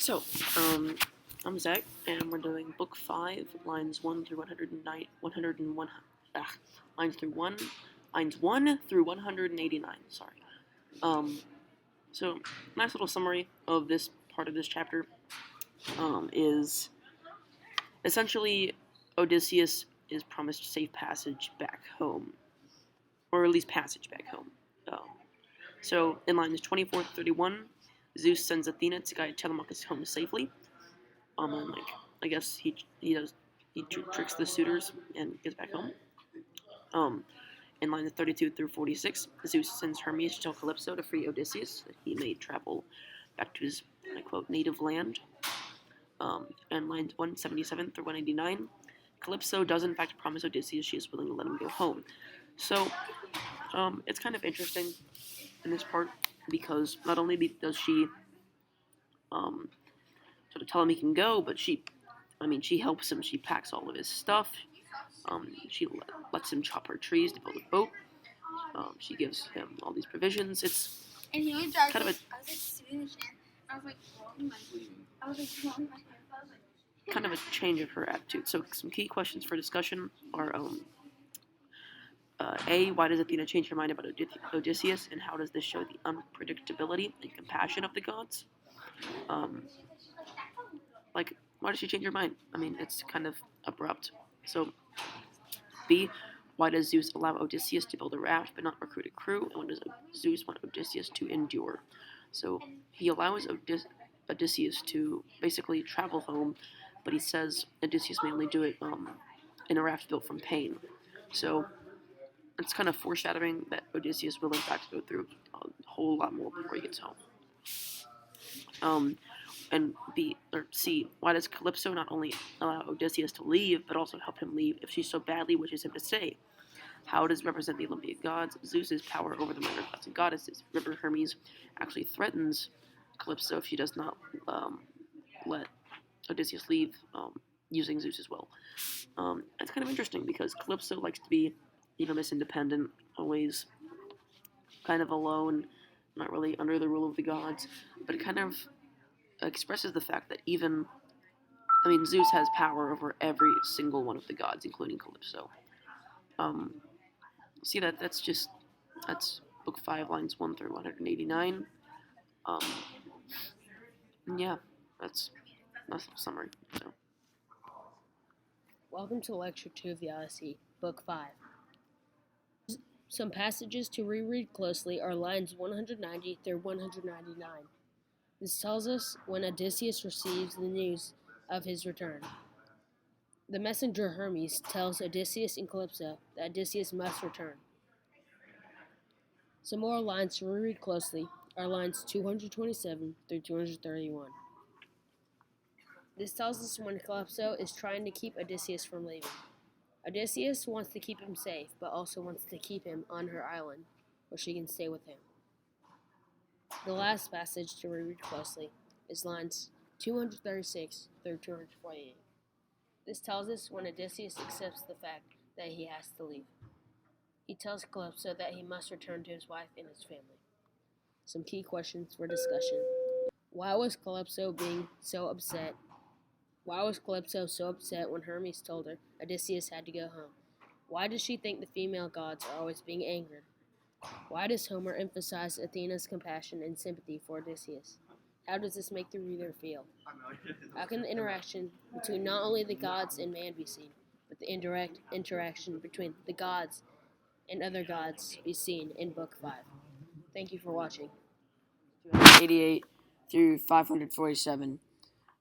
So, I'm Zach, and we're doing Book 5, lines 1 through 109, 101, lines 1 through 189, sorry. So, nice little summary of this part of this chapter, is essentially Odysseus is promised safe passage back home, or at least passage back home. So, in lines 24 to 31, Zeus sends Athena to guide Telemachus home safely. And I guess he tricks the suitors and gets back home. In lines 32 through 46, Zeus sends Hermes to tell Calypso to free Odysseus that he may travel back to his, I quote, native land. And lines 177 through 189, Calypso does in fact promise Odysseus she is willing to let him go home. So, it's kind of interesting in this part because not only does she sort of tell him he can go, but she helps him. She packs all of his stuff. She lets him chop her trees to build a boat. She gives him all these provisions. It's and he was kind of a kind of a change of her attitude. So some key questions for discussion are A, why does Athena change her mind about Odysseus, and how does this show the unpredictability and compassion of the gods? Why does she change her mind? I mean, it's kind of abrupt. So, B, why does Zeus allow Odysseus to build a raft but not recruit a crew? And what does Zeus want Odysseus to endure? So, he allows Odysseus to basically travel home, but he says Odysseus may only do it in a raft built from pain. So, it's kind of foreshadowing that Odysseus will in fact go through a whole lot more before he gets home. And B or C, why does Calypso not only allow Odysseus to leave, but also help him leave if she so badly wishes him to stay? How does it represent the Olympian gods, Zeus's power over the minor gods and goddesses? River Hermes actually threatens Calypso if she does not let Odysseus leave, using Zeus's will. It's kind of interesting because Calypso likes to be, Miss Independent, always kind of alone, not really under the rule of the gods, but it kind of expresses the fact that Zeus has power over every single one of the gods, including Calypso. That's book 5, lines 1 through 189. Yeah, that's a summary. So. Welcome to Lecture 2 of the Odyssey, Book 5. Some passages to reread closely are lines 190 through 199. This tells us when Odysseus receives the news of his return. The messenger Hermes tells Odysseus and Calypso that Odysseus must return. Some more lines to reread closely are lines 227 through 231. This tells us when Calypso is trying to keep Odysseus from leaving. Odysseus wants to keep him safe, but also wants to keep him on her island, where she can stay with him. The last passage to reread closely is lines 236 through 248. This tells us when Odysseus accepts the fact that he has to leave. He tells Calypso that he must return to his wife and his family. Some key questions for discussion. Why was Calypso so upset when Hermes told her Odysseus had to go home? Why does she think the female gods are always being angered? Why does Homer emphasize Athena's compassion and sympathy for Odysseus? How does this make the reader feel? How can the interaction between not only the gods and man be seen, but the indirect interaction between the gods and other gods be seen in Book 5? Thank you for watching. 88 through 547.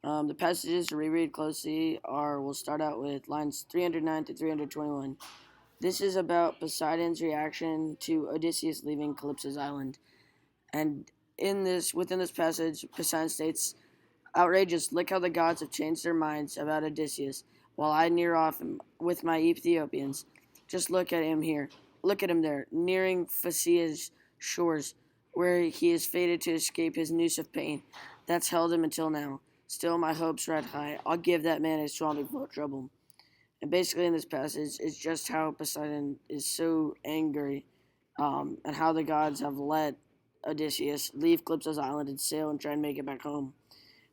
The passages to reread closely we'll start out with lines 309 to 321. This is about Poseidon's reaction to Odysseus leaving Calypso's island. And within this passage, Poseidon states, "Outrageous, look how the gods have changed their minds about Odysseus, while I near off with my Ethiopians. Just look at him here. Look at him there, nearing Phaeacia's shores, where he is fated to escape his noose of pain. That's held him until now. Still, my hopes ride high. I'll give that man his swamp before trouble." And basically in this passage, it's just how Poseidon is so angry and how the gods have let Odysseus leave Calypso's island and sail and try and make it back home.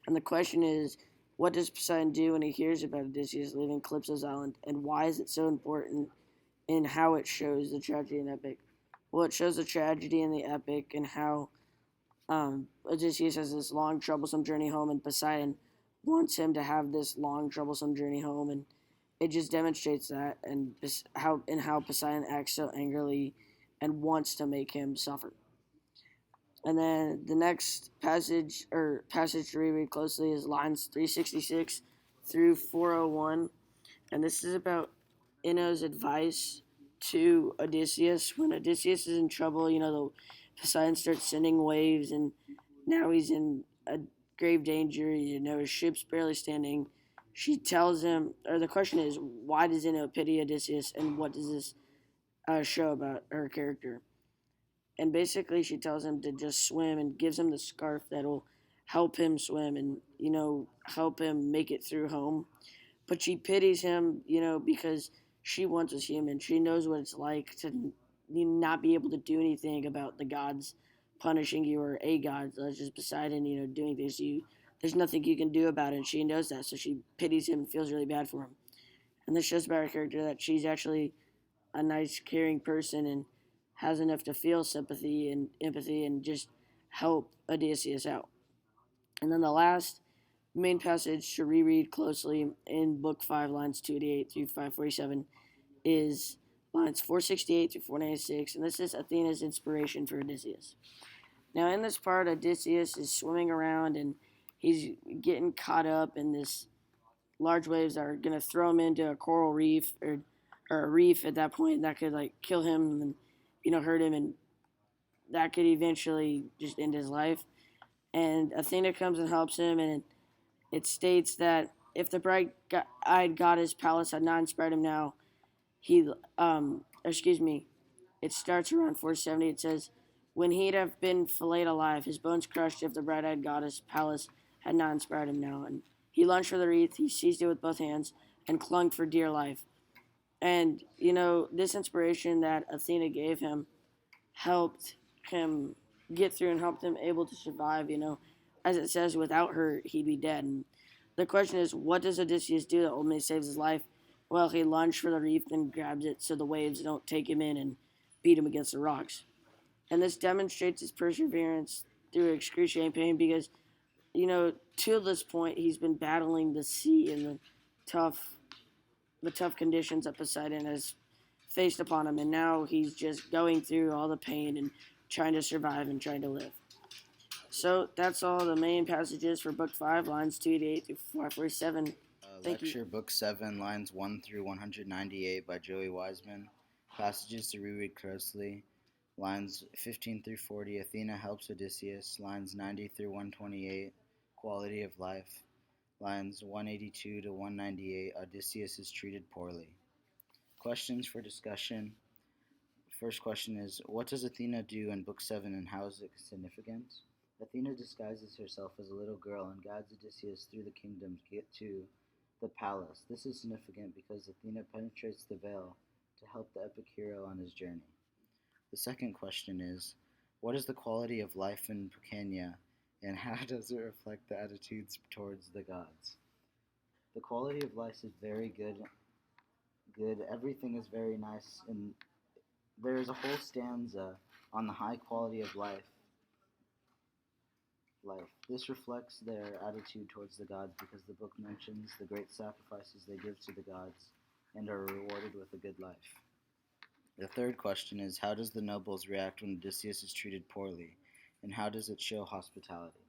And the question is, what does Poseidon do when he hears about Odysseus leaving Calypso's island, and why is it so important in how it shows the tragedy in the epic? Well, it shows the tragedy in the epic and how Odysseus has this long, troublesome journey home, and Poseidon wants him to have this long, troublesome journey home, and it just demonstrates that and how Poseidon acts so angrily and wants to make him suffer. And then the next passage to reread closely is lines 366 through 401, and this is about Inno's advice to Odysseus when Odysseus is in trouble. Poseidon starts sending waves, and now he's in a grave danger. His ship's barely standing. She tells him, or the question is, why does Inno pity Odysseus, and what does this show about her character? And basically, she tells him to just swim and gives him the scarf that'll help him swim and help him make it through home. But she pities him, because she once was human. She knows what it's like to not be able to do anything about the gods punishing you, or a god, just Poseidon, doing things to you. There's nothing you can do about it, and she knows that, so she pities him and feels really bad for him. And this shows about her character that she's actually a nice, caring person and has enough to feel sympathy and empathy and just help Odysseus out. And then the last main passage to reread closely in Book 5, lines 288 through 547, is lines 468 through 496, and this is Athena's inspiration for Odysseus. Now, in this part, Odysseus is swimming around and he's getting caught up in this large waves that are going to throw him into a coral reef or a reef at that point that could kill him and hurt him, and that could eventually just end his life. And Athena comes and helps him, and it states that if the bright-eyed goddess Pallas had not inspired him now, it starts around 470. It says, when he'd have been filleted alive, his bones crushed if the bright-eyed goddess Pallas had not inspired him now. And he lunged for the wreath, he seized it with both hands, and clung for dear life. And, this inspiration that Athena gave him helped him get through and helped him able to survive, As it says, without her, he'd be dead. And the question is, what does Odysseus do that ultimately saves his life? Well, he lunged for the reef and grabs it so the waves don't take him in and beat him against the rocks. And this demonstrates his perseverance through excruciating pain because, to this point, he's been battling the sea and tough the tough conditions that Poseidon has faced upon him, and now he's just going through all the pain and trying to survive and trying to live. So that's all the main passages for Book 5, lines 288 through 447. Thank Lecture you. Book 7, lines 1 through 198 by Joey Wiseman. Passages to reread closely. Lines 15 through 40, Athena helps Odysseus. Lines 90 through 128, quality of life. Lines 182 to 198, Odysseus is treated poorly. Questions for discussion. First question is, what does Athena do in Book 7 and how is it significant? Athena disguises herself as a little girl and guides Odysseus through the kingdom to get to the palace. This is significant because Athena penetrates the veil to help the epic hero on his journey. The second question is, what is the quality of life in Picania and how does it reflect the attitudes towards the gods? The quality of life is very good. Everything is very nice, and there is a whole stanza on the high quality of life. This reflects their attitude towards the gods because the book mentions the great sacrifices they give to the gods and are rewarded with a good life. The third question is, how does the nobles react when Odysseus is treated poorly, and how does it show hospitality?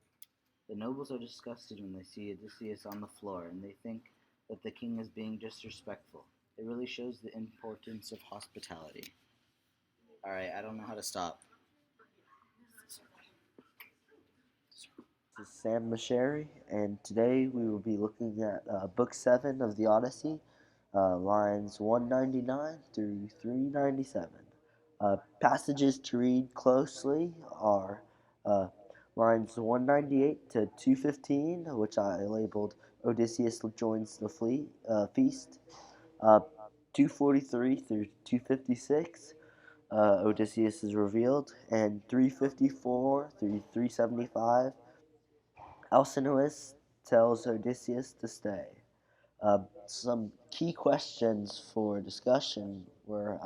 The nobles are disgusted when they see Odysseus on the floor, and they think that the king is being disrespectful. It really shows the importance of hospitality. Alright, I don't know how to stop. This is Sam Masheri, and today we will be looking at Book 7 of the Odyssey, lines 199 through 397. Passages to read closely are lines 198 to 215, which I labeled Odysseus joins the feast, 243 through 256, Odysseus is revealed, and 354 through 375, Alcinous tells Odysseus to stay. Some key questions for discussion were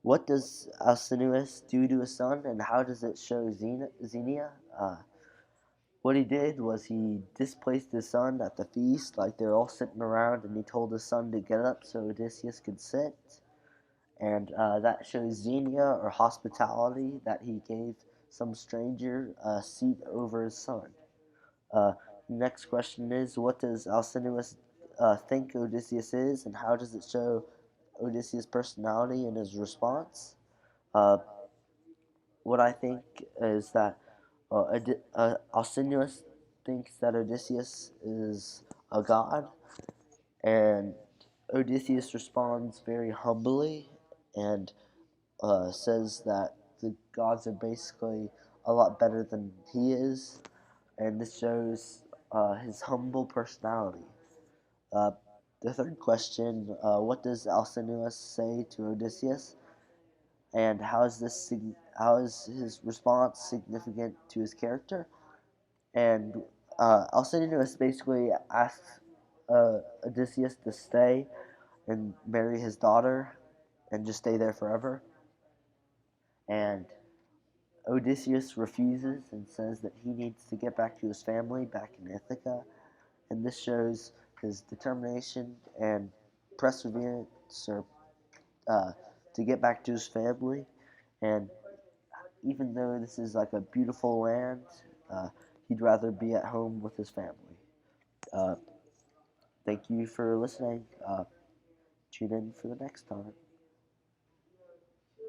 what does Alcinous do to his son, and how does it show Xenia? What he did was he displaced his son at the feast, like they're all sitting around, and he told his son to get up so Odysseus could sit. And that shows Xenia, or hospitality, that he gave some stranger a seat over his son. Uh, Next question is, what does Alcinous think Odysseus is, and how does it show Odysseus' personality and his response? Uh, what I think is that Alcinous thinks that Odysseus is a god, and Odysseus responds very humbly and says that the gods are basically a lot better than he is, and this shows his humble personality. Uh, the third question, what does Alcinous say to Odysseus, and how is his response significant to his character? And Alcinous basically asks Odysseus to stay and marry his daughter and just stay there forever. And Odysseus refuses and says that he needs to get back to his family back in Ithaca, and this shows his determination and perseverance to get back to his family. And even though this is like a beautiful land, he'd rather be at home with his family. Uh, Thank you for listening. Tune in for the next time.